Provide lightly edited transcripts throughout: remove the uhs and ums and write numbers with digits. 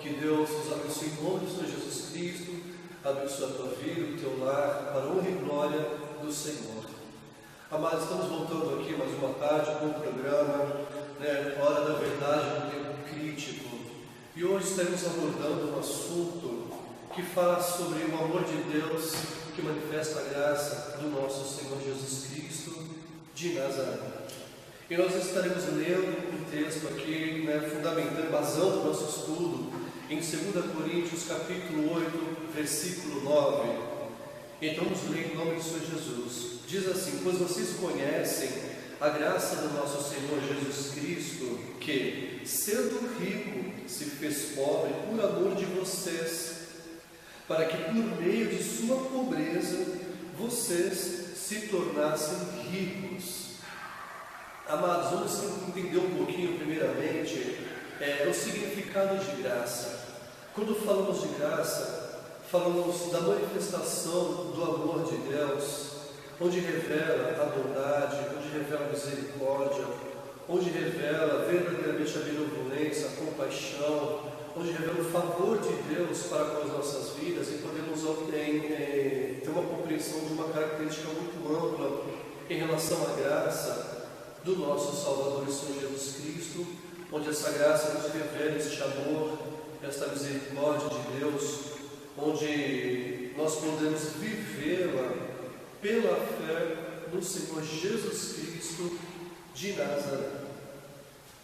que Deus nos abençoe em nome do Senhor Jesus Cristo, abençoe a tua vida, o teu lar, para a honra e glória do Senhor. Amados, estamos voltando aqui mais uma tarde com o programa, Hora da Verdade no Tempo Crítico. E hoje estaremos abordando um assunto que fala sobre o amor de Deus que manifesta a graça do nosso Senhor Jesus Cristo de Nazaré. E nós estaremos lendo um texto aqui, fundamentando, basando o nosso estudo em 2 Coríntios, capítulo 8, versículo 9. Então vamos ler em nome do Senhor Jesus. Diz assim: pois vocês conhecem a graça do nosso Senhor Jesus Cristo, que, sendo rico, se fez pobre por amor de vocês, para que por meio de sua pobreza vocês se tornassem ricos. Amados, vamos entender um pouquinho, primeiramente, o significado de graça. Quando falamos de graça, falamos da manifestação do amor de Deus, onde revela a bondade, onde revela a misericórdia, onde revela verdadeiramente a benevolência, a compaixão, onde revela o favor de Deus para com as nossas vidas, e podemos ter uma compreensão de uma característica muito ampla em relação à graça do nosso Salvador e Senhor Jesus Cristo, onde essa graça nos revela este amor, esta misericórdia de Deus, onde nós podemos vivê-la pela fé no Senhor Jesus Cristo de Nazaré.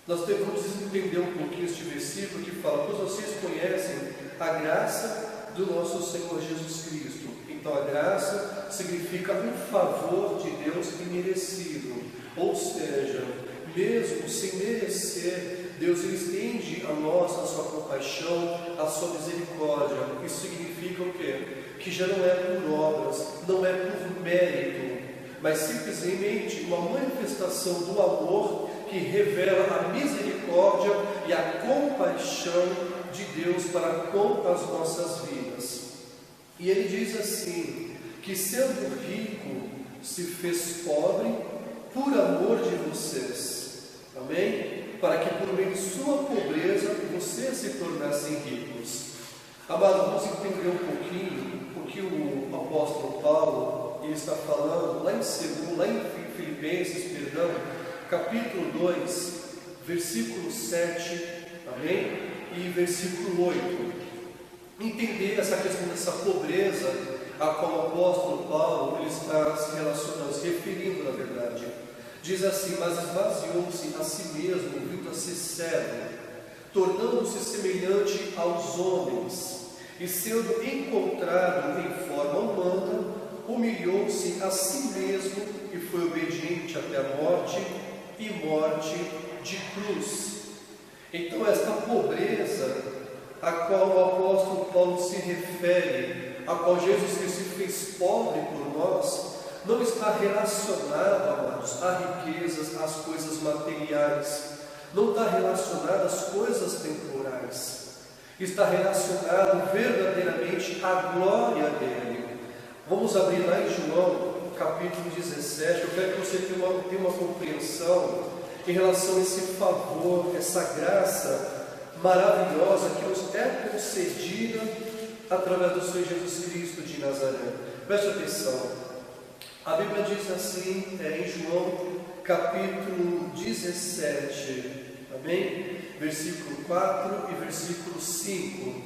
Nós devemos entender um pouquinho este versículo que fala: pois vocês conhecem a graça do nosso Senhor Jesus Cristo. Então a graça significa um favor de Deus imerecido, ou seja, mesmo sem merecer, Deus estende a nós a sua compaixão, a sua misericórdia. Isso significa o quê? Que já não é por obras, não é por mérito, mas simplesmente uma manifestação do amor que revela a misericórdia e a compaixão de Deus para com as nossas vidas. E ele diz assim, que sendo rico se fez pobre por amor de vocês, amém? Para que por meio de sua pobreza vocês se tornassem ricos. Amado, vamos entender um pouquinho o que o apóstolo Paulo ele está falando lá em Filipenses, capítulo 2, versículo 7, amém? E versículo 8. Entender essa questão dessa pobreza a qual o apóstolo Paulo ele está se relacionando, se referindo na verdade. Diz assim: mas esvaziou-se a si mesmo, vindo a ser servo, tornando-se semelhante aos homens, e sendo encontrado em forma humana, humilhou-se a si mesmo e foi obediente até a morte, e morte de cruz. Então esta pobreza a qual o apóstolo Paulo se refere, a qual Jesus Cristo se fez pobre por nós, não está relacionado, amados, a riquezas, às coisas materiais, não está relacionado às coisas temporais, está relacionado verdadeiramente à glória dele. Vamos abrir lá em João, capítulo 17, eu quero que você tenha uma compreensão em relação a esse favor, essa graça maravilhosa que nos é concedida através do Senhor Jesus Cristo de Nazaré. Preste atenção. A Bíblia diz assim, em João, capítulo 17, amém? Versículo 4 e versículo 5,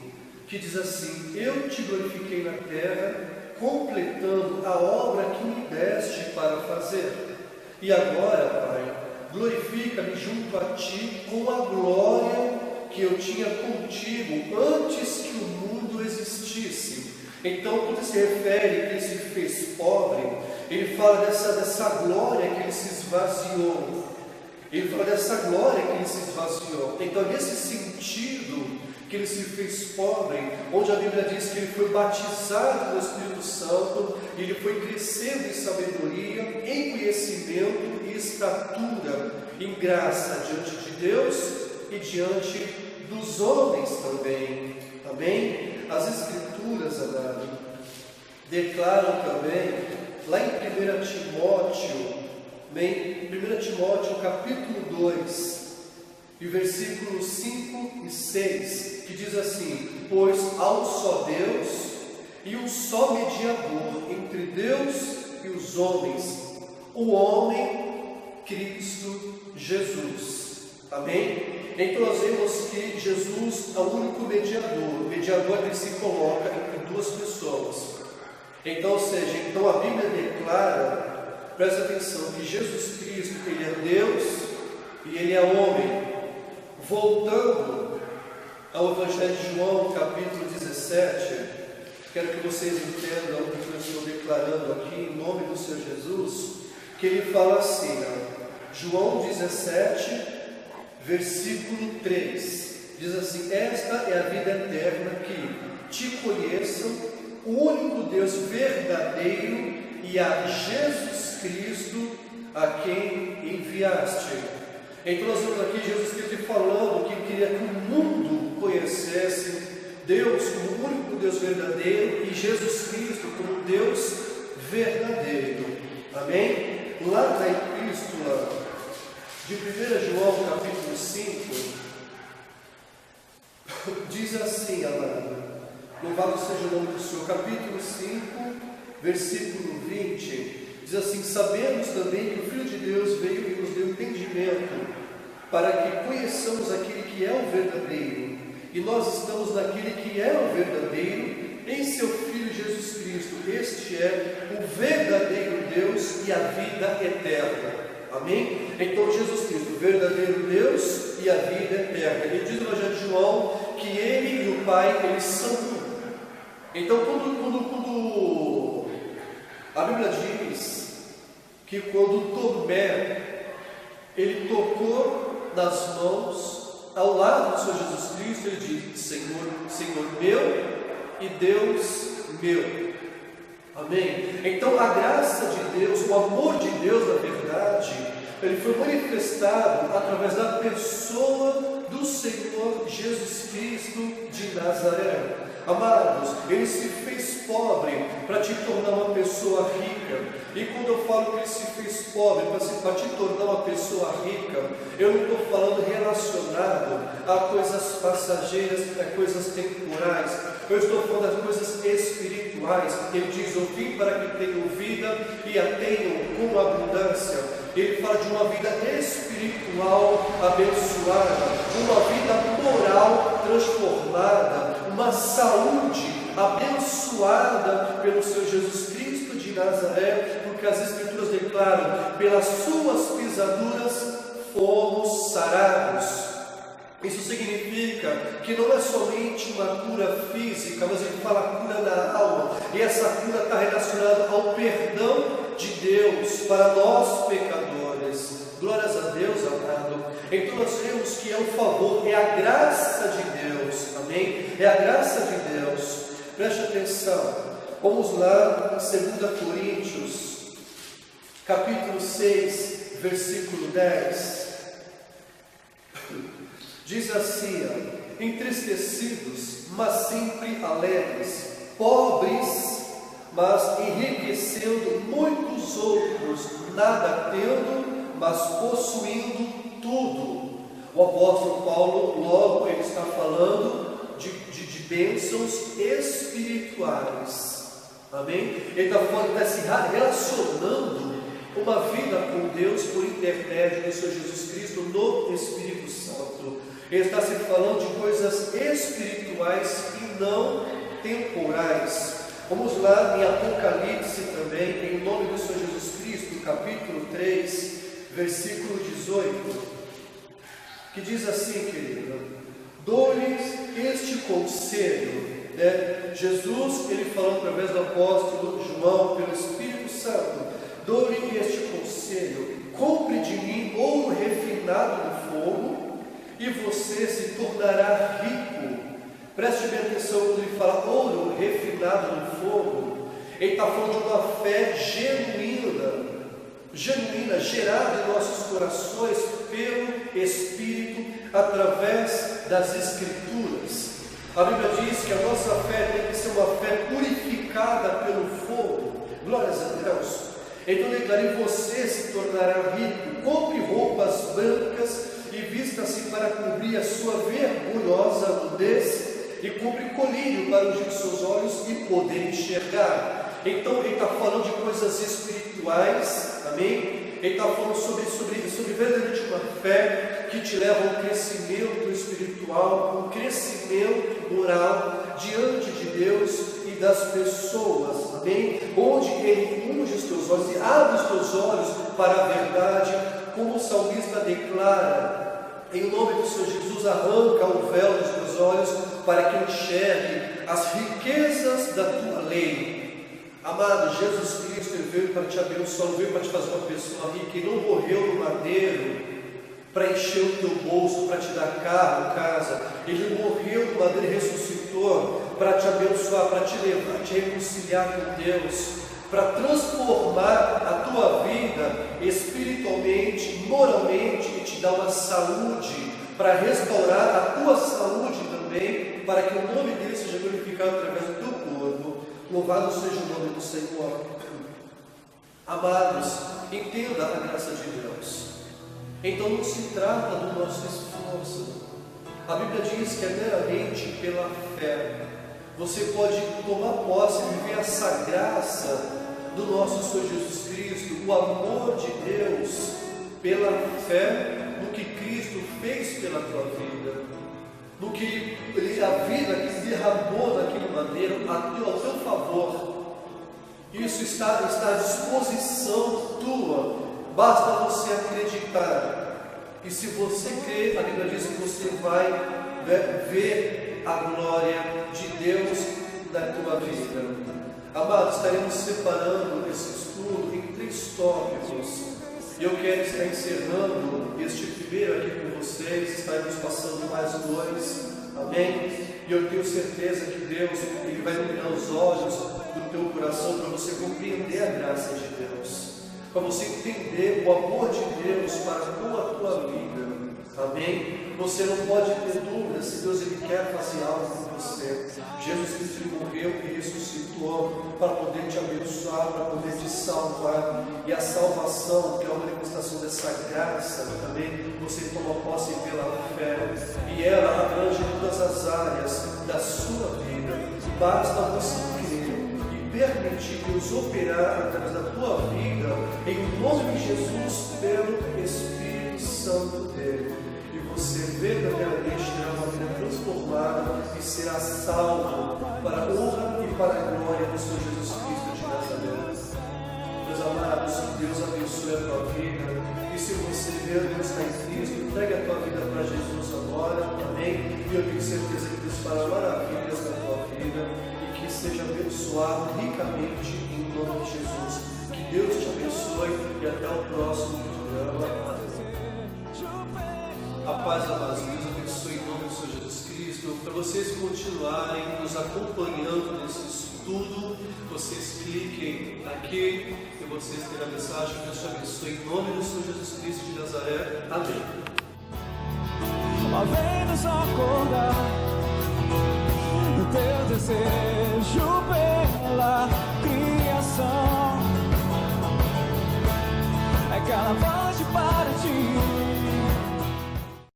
que diz assim: eu te glorifiquei na terra, completando a obra que me deste para fazer. E agora, Pai, glorifica-me junto a ti com a glória que eu tinha contigo antes que o mundo existisse. Então, quando se refere que ele se fez pobre, ele fala dessa glória que ele se esvaziou. Ele fala dessa glória que ele se esvaziou. Então, nesse sentido que ele se fez pobre, onde a Bíblia diz que ele foi batizado no Espírito Santo, ele foi crescendo em sabedoria, em conhecimento e estatura, em graça diante de Deus e diante dos homens também. Amém? As Escrituras, amado, declaram também, lá em 1 Timóteo, amém? 1 Timóteo capítulo 2, e versículos 5 e 6, que diz assim: pois há um só Deus e um só mediador entre Deus e os homens, o homem Cristo Jesus. Amém? Então nós vemos que Jesus é o único mediador. O mediador ele se coloca entre duas pessoas. Então, ou seja, então a Bíblia declara, presta atenção, que Jesus Cristo, ele é Deus e ele é homem. Voltando ao Evangelho de João, capítulo 17, quero que vocês entendam o que eu estou declarando aqui em nome do Senhor Jesus, que ele fala assim, João 17, versículo 3, diz assim: esta é a vida eterna, que te conheçam, o único Deus verdadeiro, e a Jesus Cristo, a quem enviaste. Então nós vemos aqui Jesus Cristo falando que queria que o mundo conhecesse Deus como o único Deus verdadeiro e Jesus Cristo como Deus verdadeiro. Amém? Lá na epístola de 1 João, capítulo 5, diz assim, amado, louvado seja o nome do Senhor, capítulo 5, versículo 20, diz assim: sabemos também que o Filho de Deus veio e nos deu entendimento, para que conheçamos aquele que é o verdadeiro, e nós estamos naquele que é o verdadeiro, em seu Filho Jesus Cristo. Este é o verdadeiro Deus e a vida eterna. Amém? Então Jesus Cristo, o verdadeiro Deus e a vida eterna. Ele diz no Evangelho de João que ele e o Pai, eles são um. Então quando a Bíblia diz que quando Tomé ele tocou nas mãos ao lado do Senhor Jesus Cristo, ele diz: Senhor meu e Deus meu. Amém? Então a graça de Deus, o amor de Deus, na verdade, ele foi manifestado através da pessoa do Senhor Jesus Cristo de Nazaré. Amados, ele se fez pobre para te tornar uma pessoa rica. E quando eu falo que ele se fez pobre para te tornar uma pessoa rica, eu não estou falando relacionado a coisas passageiras, a coisas temporais. Eu estou falando das coisas espirituais. Ele diz: eu vim para que tenham vida e a tenham com abundância. Ele fala de uma vida espiritual abençoada, uma vida moral transformada, uma saúde abençoada pelo Senhor Jesus Cristo de Nazaré, porque as Escrituras declaram: pelas suas pisaduras fomos sarados. Isso significa que não é somente uma cura física, mas ele fala cura da alma, e essa cura está relacionada ao perdão de Deus para nós pecadores. Glórias a Deus, amado. Então nós vemos que é o favor, é a graça de Deus. Amém? É a graça de Deus. Preste atenção. Vamos lá em 2 Coríntios, capítulo 6, versículo 10. Diz assim: entristecidos, mas sempre alegres, pobres, mas enriquecendo muitos outros, nada tendo, mas possuindo tudo. O apóstolo Paulo, logo, ele está falando de bênçãos espirituais. Amém? Ele está falando, está se relacionando uma vida com Deus por intermédio do Senhor Jesus Cristo no Espírito Santo. Ele está se falando de coisas espirituais e não temporais. Vamos lá em Apocalipse também, em nome do Senhor Jesus Cristo, capítulo 3, versículo 18, que diz assim, querido: dou-lhes este conselho, Jesus, ele falou através do apóstolo João, pelo Espírito Santo: dou-lhe este conselho, compre de mim ouro refinado no fogo, e você se tornará rico. Preste bem atenção quando ele fala ouro refinado no fogo. Ele está falando de uma fé genuína, gerada em nossos corações pelo Espírito, através das Escrituras. A Bíblia diz que a nossa fé tem que ser uma fé purificada pelo fogo. Glórias a Deus. Então declarei: você se tornará rico. Compre roupas brancas e vista-se para cobrir a sua vergonhosa nudez e cumpre colírio para ungir seus olhos e poder enxergar. Então ele está falando de coisas espirituais, amém? Ele está falando sobre verdadeiramente uma fé que te leva a um crescimento espiritual, um crescimento moral diante de Deus e das pessoas, amém? Onde ele unge os teus olhos e abre os teus olhos para a verdade, como o salmista declara: em nome do Senhor Jesus, arranca o véu dos teus olhos para que enxergue as riquezas da tua lei. Amado, Jesus Cristo veio para te abençoar, veio para te fazer uma pessoa rica, e não morreu no madeiro para encher o teu bolso, para te dar carro, casa. Ele morreu no madeiro e ressuscitou para te abençoar, para te levar, te reconciliar com Deus, para transformar a tua vida espiritualmente, moralmente, e te dar uma saúde, para restaurar a tua saúde também, para que o nome dele seja glorificado através do teu corpo. Louvado seja o nome do Senhor. Amados, entenda a graça de Deus. Então não se trata do nosso esforço. A Bíblia diz que é meramente pela fé. Você pode tomar posse e viver essa graça do nosso Senhor Jesus Cristo, o amor de Deus, pela fé no que Cristo fez pela tua vida, no que a vida que derramou naquele madeiro a teu favor. Isso está à disposição tua, basta você acreditar. E se você crer, a Bíblia diz que você vai ver a glória de Deus na tua vida. Amados, estaremos separando esse estudo em 3 tópicos. E eu quero estar encerrando este primeiro aqui com vocês. Estaremos passando mais 2, amém? E eu tenho certeza que Deus ele vai iluminar os olhos do teu coração para você compreender a graça de Deus, para você entender o amor de Deus para com a tua vida, amém? Você não pode ter dúvida se Deus ele quer fazer algo com você. Jesus Cristo morreu e ressuscitou para poder te abençoar, para poder te salvar. E a salvação, que é uma manifestação dessa graça, também você toma posse pela fé. E ela abrange todas as áreas da sua vida. Basta você crer e permitir Deus operar através da tua vida, em nome de Jesus, pelo Espírito Santo dele. Você verdadeiramente terá uma vida transformada e será salvo para a honra e para a glória do Senhor Jesus Cristo de Nazaré. Meus amados, que Deus abençoe a tua vida. E se você vê Deus está em Cristo, entregue a tua vida para Jesus agora, amém? E eu tenho certeza que Deus fará maravilhas na tua vida e que seja abençoado ricamente em nome de Jesus. Que Deus te abençoe e até o próximo programa. A paz, amados, Deus abençoe em nome do Senhor Jesus Cristo. Para vocês continuarem nos acompanhando nesse estudo, vocês cliquem aqui e vocês terão a mensagem. Deus te abençoe em nome do Senhor Jesus Cristo de Nazaré. Amém. Vem nos acordar o teu desejo pela criação.